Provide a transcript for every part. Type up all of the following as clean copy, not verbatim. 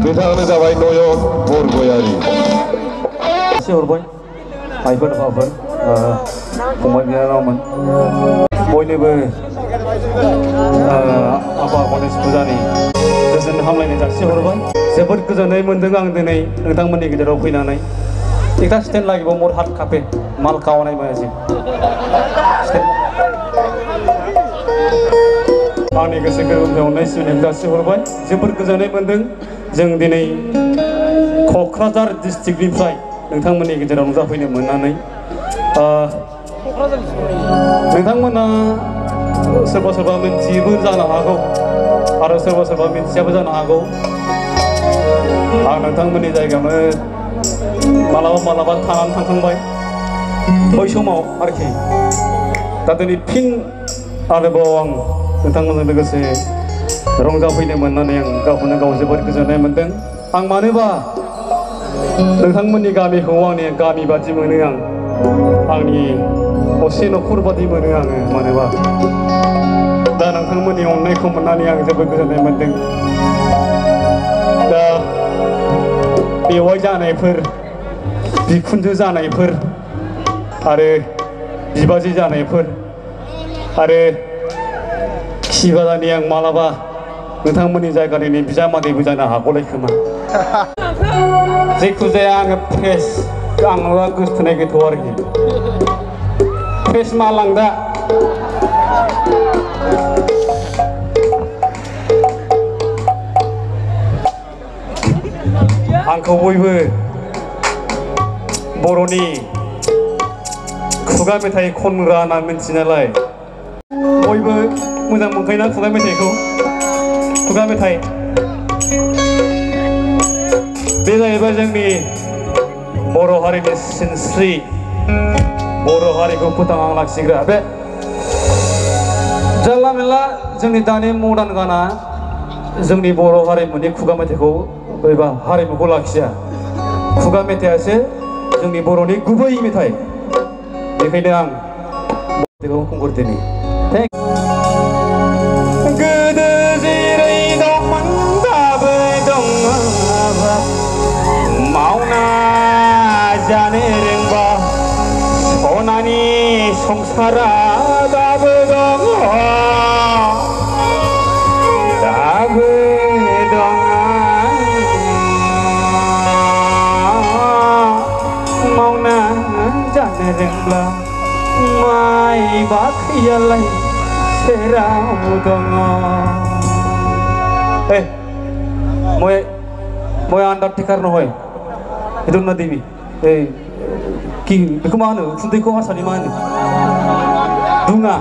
बिथाङानो जाबाय नयन बरगयारी हरबाय भाइफोर माबाफोर फंबाय बिनानावमोन बयनोबो आफा गणेश फुजानि गोजोन हामलायनाय जासिहरबाय जोबोद गोजोननाय मोन्दों आं दिनै नोंथांमोननि गेजेराव फैनानै एकटा स्टेन्ड লাগিব मोर हात कापे माल खावनाय मायाजि आंनि गोसो गोरबोनिफ्राय अननाय सिबिनाय जासिहरबाय जोबोद गोजोननाय मोन्दों जों दिनै क'क्राझार डिस्ट्रिक्टनिफ्राय नोंथांमोननि गेजेराव नुजाफैनो मोननानै नोंथांमोना सोरबा सोरबा मिन्थियोबो जानो हागौ आरो सोरबा सोरबा मिन्थियाबो जानो हागौ आं नोंथांमोननि जायगायावनो मालाबा मालाबा थानानै थांखांबाय बै समाव आरोखि दा दिनै फिन आरोबाव आं नोंथांमोनजों लोगोसे रंजाफैनो मोननानै आं गावखौनो गाव जोबोद गोजोननाय मोन्दों आं मानोबा नोंथांमोननि गामिखौ आंनि गामि बादि मोनो आं आंनि असे न'खर बादि मोनो आङो मानोबा दा नोंथांमोननि अननायखौ मोननानै आं जोबोद गोजोननाय मोन्दों दा बेवाइ जानायफोर बिखुनजो जानायफोर आरो बिबाजै जानायफोर आरो खिबाजानि आं मालाबा नोंथांमोननि जायगानि बिजामादैबो जानो हागौलाय खोमा जेखु जाया आङो फ्रेस आंनाव गोसोथोनाय गैथ'आ आरोखि फ्रेस मालांदा आंखौ बयबो बर'नि खुगा मेथाइ खनग्रा होनना मिन्थियो नालाय बयबो मोजां मोनखायोना खुगा मेथाइखौ खुगा मेथाइ बे जाहैबाय जोंनि बर' हारिनि सिनस्रि बर' हारिखौ फोथांना लाखिग्रा बे जानला मेनला जोंनि दानि मडार्न गाना जोंनि बर' हारिमुनि खुगा मेथाइखौ एबा हारिमुखौ लाखिया खुगा मेथाइयासो जोंनि बर'नि गुबै मेथाइ बेखायनो आं मेथाइखौ खनगोरदिनि गोदो जेरै दंमोन दाबो दङ मावना जानो रोंबा सनानि संसारा दाबो दङ दाबो दङ मावना जानो रोंब्ला माइ बाख्रियालाय सेराव दङ মই आन्डारटेकार নহয় itu ना देवी कि बेखौ मा होनो खुन्दैखौ हारसानि मा होनो दुङा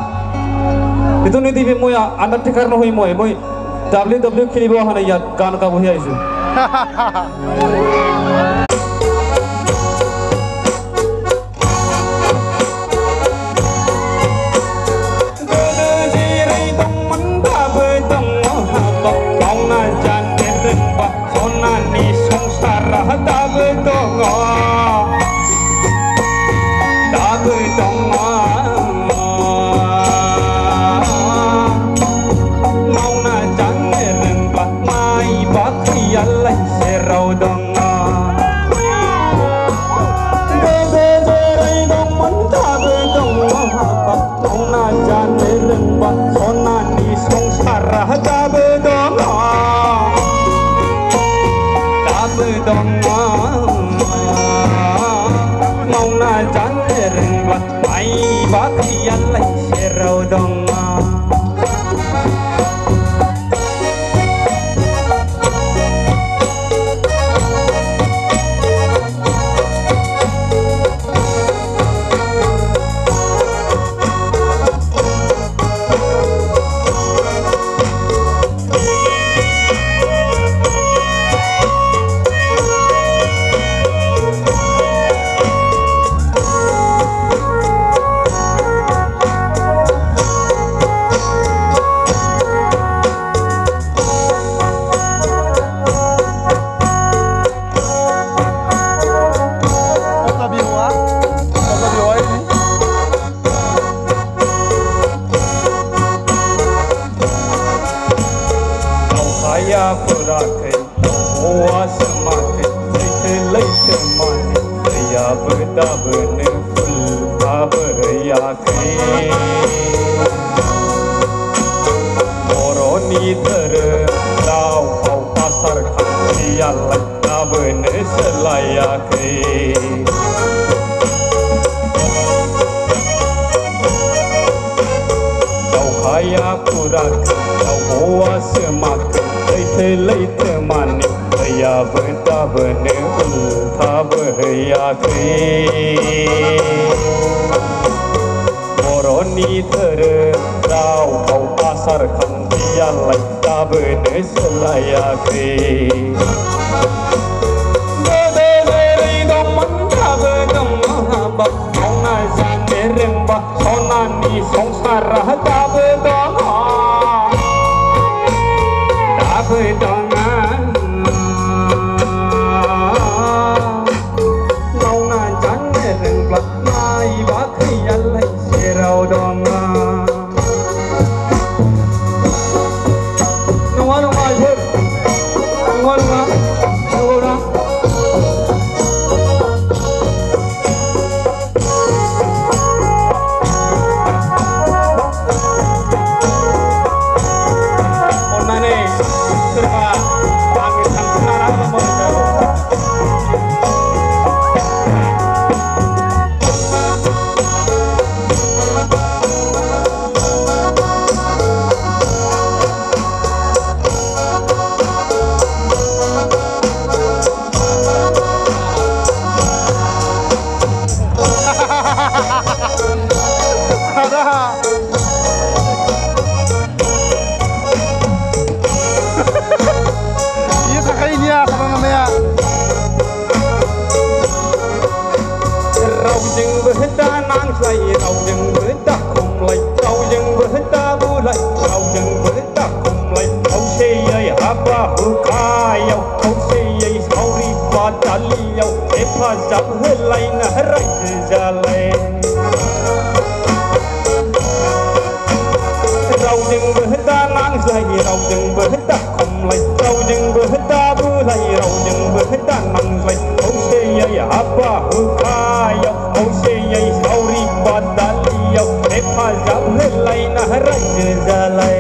itu nih देवी মই आन्डारटेकार নহয় মই WWE খেলিব অহা নাই ইয়াত গান গাবহি আহিছো दाबो दङ दाबो दङ मावना जानो रोंब्ला माइ बाख्रियालाय सेराव दङ गोदो जेरै दंमोन दाबो दङ मावना जानो रोंब्ला सनानि संसारा दाबो दङ दाबो दङ मावना जानो रोंब्ला माइ बाख्रियालाय सेराव दङ सोलायाखै बर'नि धोरोम राव फाव आसार खान्थियालाय दाबोनो सोलायाखै दावहाया फुराखै दावब'आ सोमाखै लैथो लैथोमानि दैयाबो दाबोनो उल्था बोहैयाखै बर'नि धोरोम राव फाव आसार खान्थियालाय दाबोनो सोलायाखै गोदो जेरै दंमोन दाबो दङ हाबाब मावना जानो रोंबा सनानि संसारा दाबो दङ दाबो दङ मावना जानो रोंब्ला नायबा खैयालाय सेराव दङ नङा नङा सोर नङा नङा नंगौना अन्नानै सोरबा आंनि थांखिनारा रावजोंबो दा नांज्लाय रावजोंबो दा खमलाय रावजोंबो दा बुलाय रावजोंबो दा खमलाय खौसेयै हाबा हुखायाव खौसेयै सावरि बादालियाव हेफाजाब होलायना रायजो जालाय रावजोंबो दा नांज्लाय रावजोंबो दा खमलाय रावजोंबो दा बुलाय रावजोंबो दा नांज्लाय खौसेयै हाबा हुखायाव खौसेयै सावरि बादालियाव हेफाजाब होलायना रायजो जालाय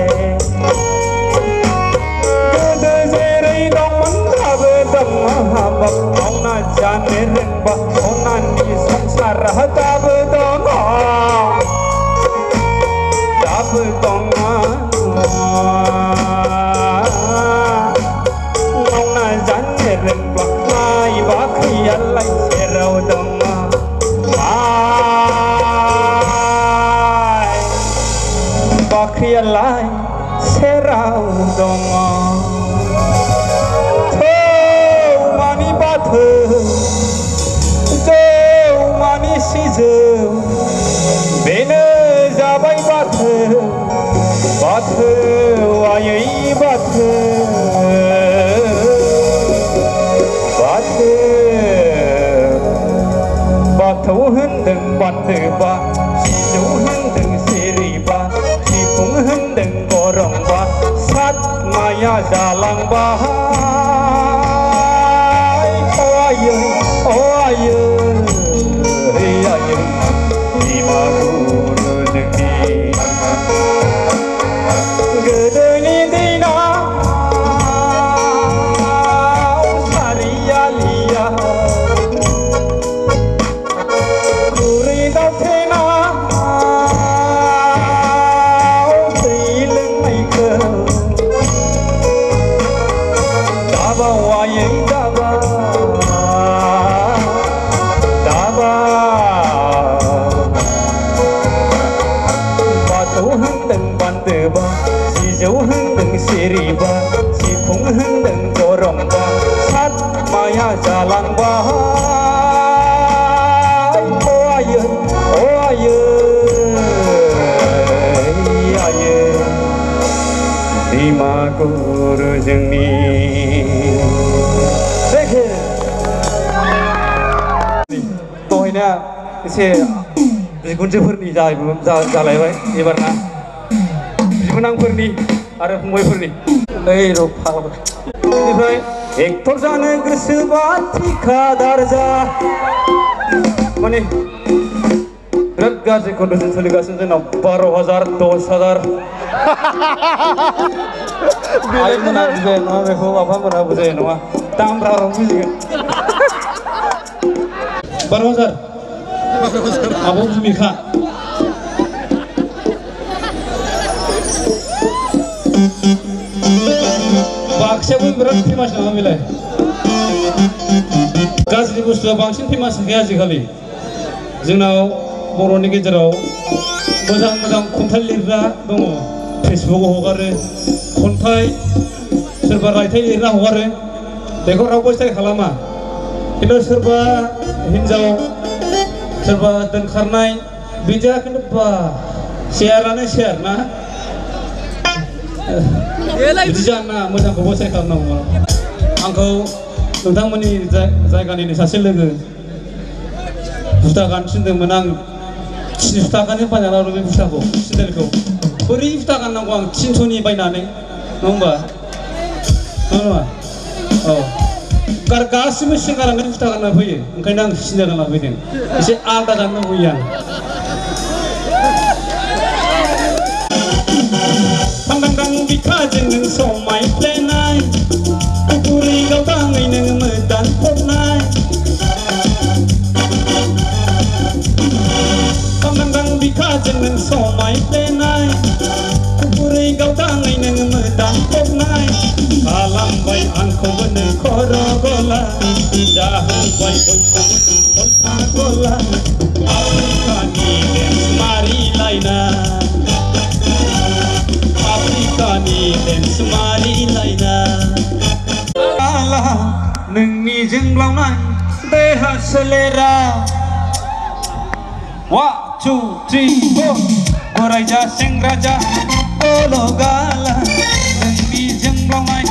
गोदो जेरै दंमोन दाबो दङ हाबाब मावना जानो रोंबा सनानि संसारा दाबो दङ दाबो दङ मावना जानो रोंब्ला नायबा खैयालाय सेराव दङ बाख्रियालाय सेराव दङ थौ मानि बाथौ जौ मानि सिजौ बेनो जाबाय बाथौ बाथौ आयै बाथौ बाथौ बाथौ होनदों बान्दोबा सिजौ होनदों सिरिबा सिफुं होनदों गरंबा सात माया जालांबाय अ आयै आयै बिमा गुरु जोंनि गोदोनि दिनाव सारियालिया खुरै दावथेनाव दै लोंनायखौ दाबाव आयै दाबा बाथौ होनदों बान्दोबा सिजौ होनदों सिरिबा सिफुं होनदों गरंबा सात माया जालांबाय अ आयै बिमा गुरु जोंनि दहायना एसे बिखुनजोफोरनि जालायबाय एबारना बिबोनांफोरनि आरो फंबायफोरनि ओइ र' फाग्लाफोर बेनिफ्राय एक्टर जानो गोसोबा थिखादार जा माने बिराद गाज्रि कन्डिसन सोलिगासिनो जोंनाव 12,000 10,000 आइमोना बुजाय नङा बेखौ आफामोना बुजाय नङा दामब्रा राव बुजिगोन 12,000 आब' भुमिखा बाक्सायावबो बिराद फेमास नङा बेलाय गाज्रि बुस्थुआ बांसिन फेमास गैया आजिखालि जोंनाव बर'नि गेजेराव मोजां मोजां खन्थाइ लिरग्रा दङ फेसबुकआव हगारो खन्थाइ सोरबा रायथाइ लिरना हगारो बेखौ रावबो स्टाइल खालामा खिन्थु सोरबा हिन्जाव सोरबा दोनखारनाय बिदिया खिन्थु बा शेयारानो शेयार ना बिदि जानो नाङा मोजांखौबो स्टाइल खालामनांगौ आंखौ नोंथांमोननि जायगानिनो सासे लोगो जुथा गाननो थिनदोंमोन आं 300 थाखानि बायना लाबोदों बे जुथाखौ सेन्देलखौ बोरै जुथा गाननांगौ आं 300नि बायनानै नङा होमबा नङा औ गासिबो सिंगारानो जुथा गानना फैयो ओंखायनो आं सेन्देल गानना फैदों एसे आलादा गाननो लुबैयो आं थांदां बिखाजों नों समायफ्लेनाय गुरै गावदाङै नों मोदान फबनाय थांदां बिखाजों नों समायफ्लेनाय गुरै गावदाङै नों मोदान फबनाय खालामबाय आंखौबो नों खर' गला जाहोबाय बयखौबो खलथा गला आफ्रिकानि डेन्स मारिलायनाय आफ्रिकानि डेन्स मारिलायनाय नोंनि जोंब्लावनाय देहा सोलेरा 1 2 3 4 बोराय जा सेंग्रा जा गल' गाला नोंनि जोंब्लावनाय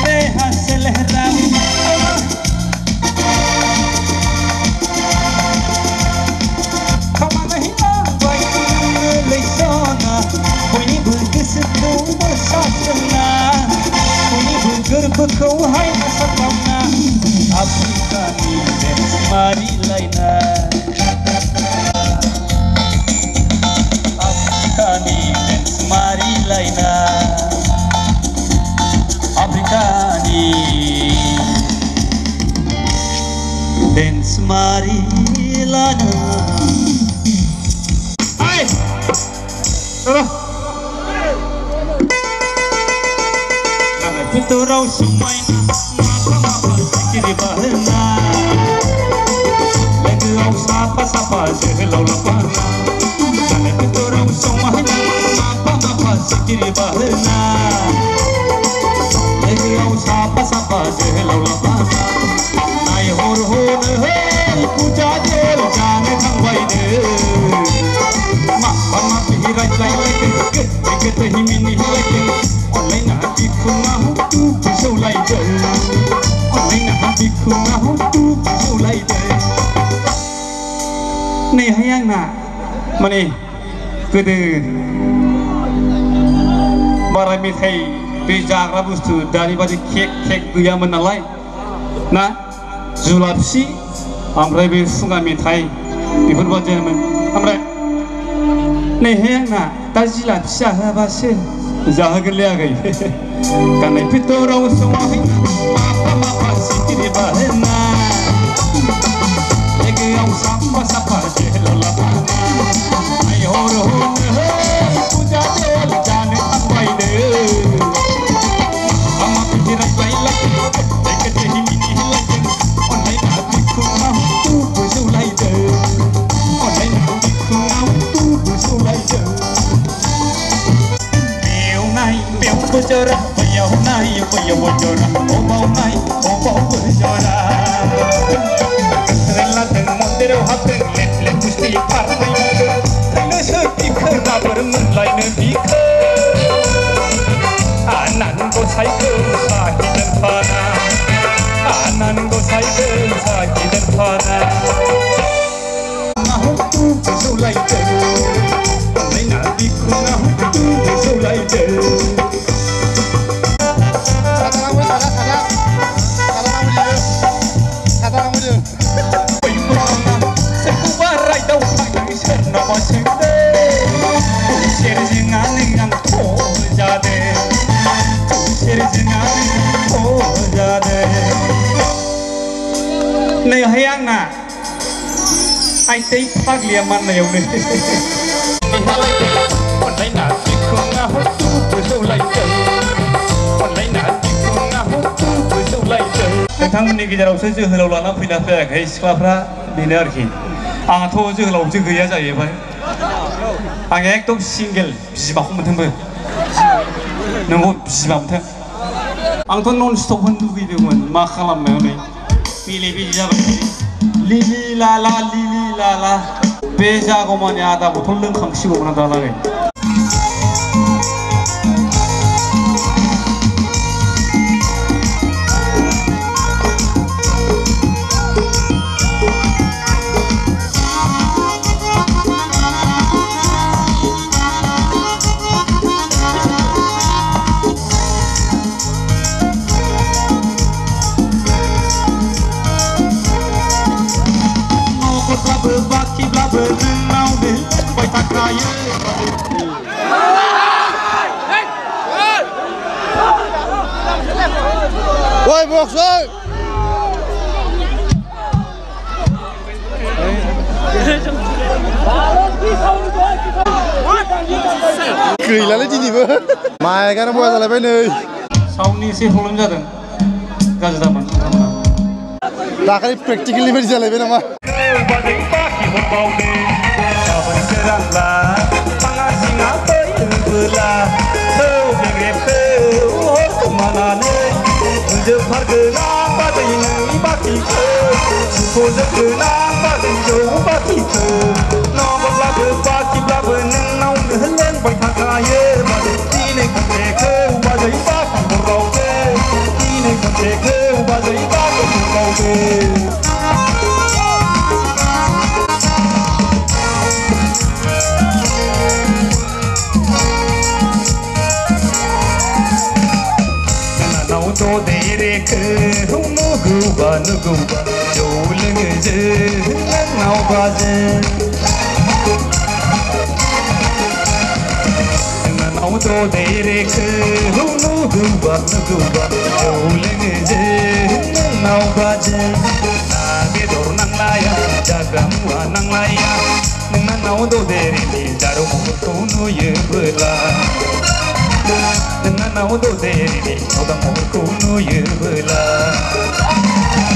देहा सोलेरा खामानि नांबाय गोरलै सना बयनिबो गोसोखौ बोसासोना बयनिबो गोरबोखौहाय आसाखावना आफ्रिकानि डेन्स मारिलायनाय आफ्रिकानि डेन्स मारिलायनाय आफ्रिकानि डेन्स मारिलायनाय Fiturau समायना माफा सिखिरि बाहोना लोगोआव साफा साफा जोहोलाव लाफाना जाने फिथुराव समायना माफा सिखिरि बाहोना लोगोआव साफा साफा जोहोलाव लाफाना नायहर होनो हे फुजा जेल जानो थांबायनो माफा माफि रायज्लायलायदों गोदै गोदै मिनिलायदों अनलायना बिखुङाव सौलायदों अनलायना बिखुङाव सौलायदों नैहाय आंना माने गोदो बारा मेथाइ बे जाग्रा बुस्थु दानि बादि केक गैयामोन नालाय ना जुलाफि ओमफ्राय बे खुगा मेथाइ बेफोरबादिमोन ओमफ्राय नैहाय आंना दा जिलाफि जाहोआबासो जाहोगोरलै आगै गाननाय फिथुराव समायना माफा सिखिरि बाहोना लोगोआव साफा साफा जोहोलाव लाफाना नायहर होनो हे फुजा जेल जानो थांबायनो माफि रायज्लायलायदों गोदै गोदै मिनिलायदों अनलायना बिखुङाव सौलायदों अनलायना बिखुङाव सौलायदों बेयावबो जरा बैयाव नाय बैयावबो जरा अबाव नाय अबावबो जरा लादों मन्दिराव हाबदों लेट लेट बुस्थि खारनाय थांनोसो बिखो माबोर मोनलायनो बिखो आनान गसाइखौ साहिदों फाना आनान गसाइखौ साहिदों फाना सौलायदों अनलायना बिखुङाव सौलायदों सोरखौबा रायदाव थाङो सोरनो 너무 친데 시리진 않는 보자대 시리진 않는 보자대 내 하양나 ai thấy phát liềm ăn nhiều này còn lấy nát thì không ngã hốt tu với sâu lại trời còn lấy nát thì không ngã hốt tu với sâu lại trời नोंथांमोननि गेजेराव जोहोलाव लाना फैना फैयाखै सिख्लाफ्रा बेनो आरोखि आंहाथ' जोहोलावसो गैया जाहैबाय आं एकदम सिंगेल बिमाखौ मोनथोंबो नोंबो बिमा मोनथों आंथ' नन स्टप होनो लुगैदोंमोन मा खालामनो नै बेले बेजे जाबाय लिलि लाला बे जागौमानि आधा बथल लोंखांसिगौमोन आं दालागै Ôi buộc rồi. Cười là lấy gì vậy? Mày cái nó mua ra lại bên nơi. Sauni sih problem जादों गाज्रि जामोन दाखालि प्रेक्टिकेलि बायदि जालायबाय नामा? nuguba joleng je nau baje nau to dere ke nuguba joleng je nau baje na bedor nang laya jagam wa nang laya nau do dere ni jarum ko nu ye bela nau do dere ni odam ko nu ye bela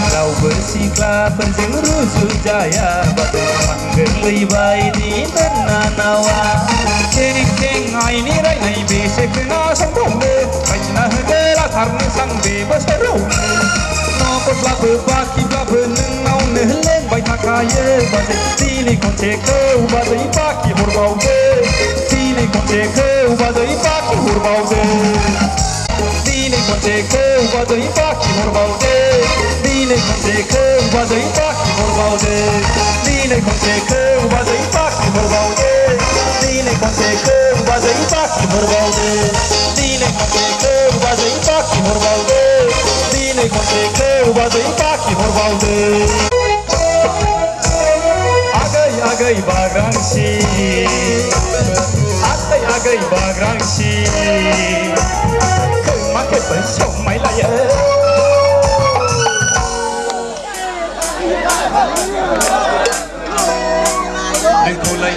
Lau bersikla penjeng rujuk jaya batu manggeli bai di tananawa keng ai ni rai nai bese kena sambung de kaina hegela karne sang be basaru no ko blabe baki blabe nau ne leng bai takaye bade tini konche ke ubadai baki horbau de tini konche ke ubadai baki horbau de tini konche ke ubadai baki horbau de Dine konseku bazai paki horbaude Dine konseku bazai paki horbaude Dine konseku bazai paki horbaude Dine konseku bazai paki horbaude Dine konseku bazai paki horbaude Agai agai bagrangsi Agai bagrangsi Kemakai pensong mai laya Nikolai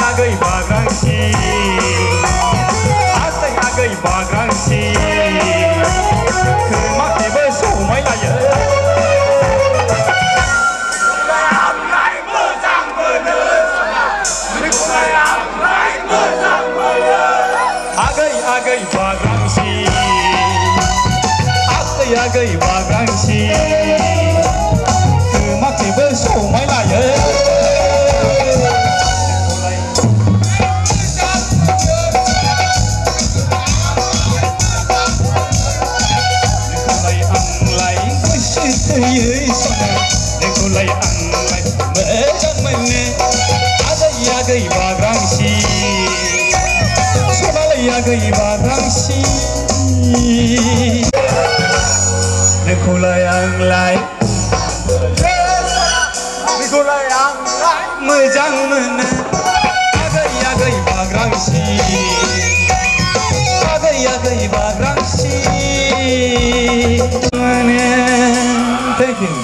Agai bagrangsi Agai bagrangsi Kemaki bersumai laya Agai bagrangsi Agai bagrangsi Kemaki bersumai laya Nikolai anglai bersitayai sana Nikolai anglai mejang mene Agai bagrangsi Agai bagrangsi बेखौलाय आंलाय बेखौलाय आंलाय मोजां मोनो आगै आगै बाग्रांसि आगै आगै बाग्रांसि मोनो। Thank you.